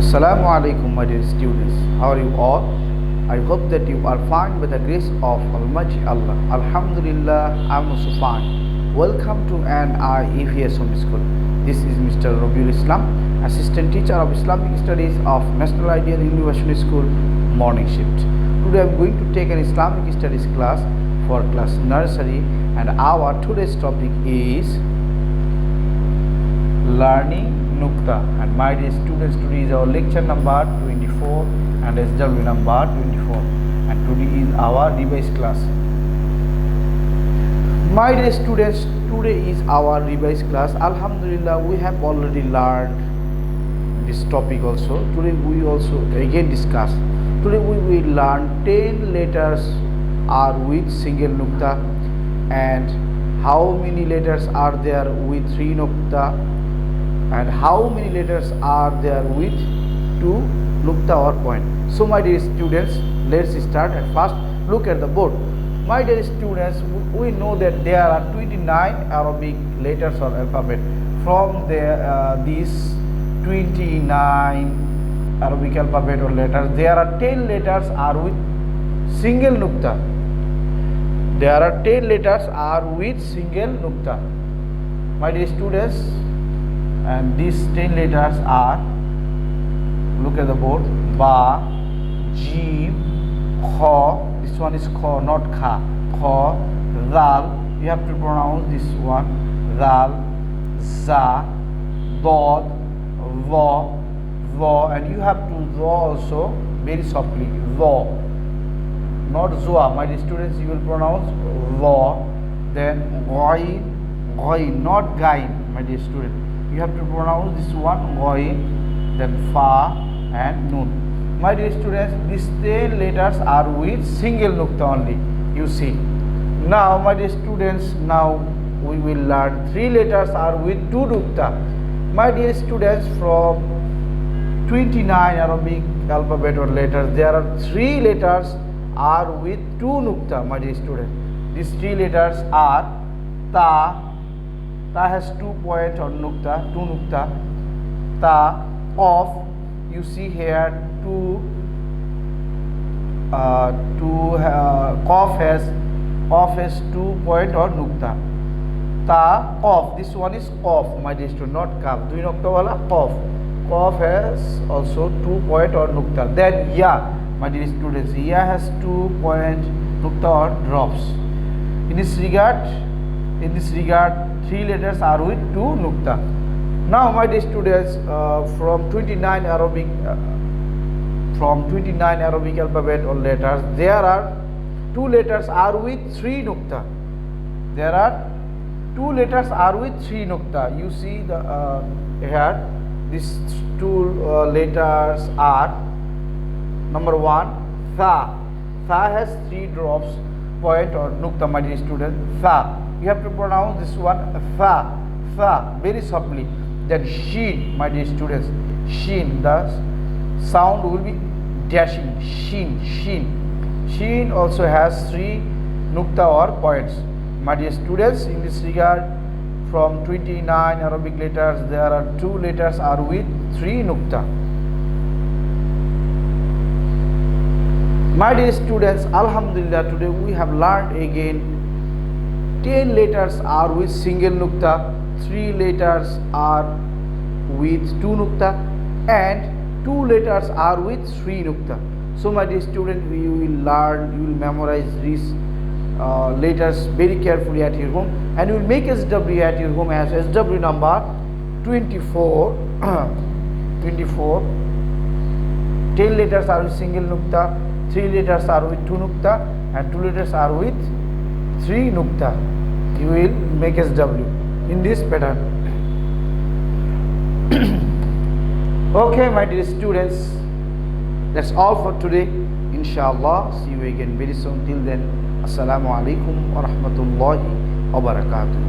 Assalamu alaikum, my dear students. How are you all? I hope that you are fine by the grace of Almighty Allah. Alhamdulillah, I'm also fine. Welcome to an EVS Home School. This is Mr. Robiul Islam, Assistant Teacher of Islamic Studies of National Ideal University School, Morning Shift. Today I'm going to take an Islamic Studies class for class Nursery, and our today's topic is learning Nukta. And my dear students, today is our lecture number 24 and SW number 24, and today is our revised class. My dear students, today is our revised class. Alhamdulillah, we have already learned this topic also. Today we also again discuss. Today we will learn 10 letters are with single Nukta, and how many letters are there with 3 Nukta, and how many letters are there with 2 Nukta or point. So my dear students, let's start. At first look at the board. My dear students, we know that there are 29 Arabic letters or alphabet. From these 29 Arabic alphabet or letters, there are 10 letters are with single Nukta. There are 10 letters are with single Nukta. My dear students, and these 10 letters are, look at the board: Ba, Jim, Kha. This one is Kha, not Kha. Kha, Dal. You have to pronounce this one. Dal, Za, Dod, Va, Va, and you have to draw also very softly. Va, not Zoa. My dear students, you will pronounce Va. Then Ghain, Ghain, not Gain. My dear student, you have to pronounce this one Ghain, then Fa and Nun. My dear students, these 10 letters are with single Nukta only, you see. Now my dear students, now we will learn 3 letters are with 2 Nukta. My dear students, from 29 Arabic alphabet or letters, there are 3 letters are with 2 Nukta. My dear students, these 3 letters are Ta. Ta has 2 point on Nukta, 2 Nukta. Ta, Qaf, you see here 2 Qaf has 2 point on Nukta. Ta, Qaf, this one is Qaf, my dear student, not Kaf. Do you know wala? Qaf. Qaf has also 2 point on Nukta. Then Ya, my dear students, Ya has 2 point Nukta or drops. In this regard, 3 letters are with 2 Nukta. Now my dear students, from 29 Arabic alphabet or letters, there are 2 letters are with 3 Nukta. There are 2 letters are with 3 Nukta. You see the here, these 2 letters are: number 1, Tha. Tha has 3 drops point or Nukta, my dear student. Tha, you have to pronounce this one Tha, Tha, very softly. Then Shin, my dear students, Shin, the sound will be dashing. Shin, Shin. Shin also has 3 Nukta or points. My dear students, in this regard, from 29 Arabic letters, there are 2 letters are with 3 Nukta. My dear students, Alhamdulillah, today we have learned again 10 letters are with single Nukta, 3 letters are with 2 Nukta, and 2 letters are with 3 Nukta. So my dear student, you will learn, you will memorize these letters very carefully at your home, and you will make SW at your home as SW number 24. 24. 10 letters are with single Nukta, 3 letters are with 2 Nukta, and 2 letters are with 3 Nukta. You will make SW in this pattern. Okay, my dear students, that's all for today. Inshallah, see you again very soon. Till then, Assalamu alaikum wa rahmatullahi wa barakatuh.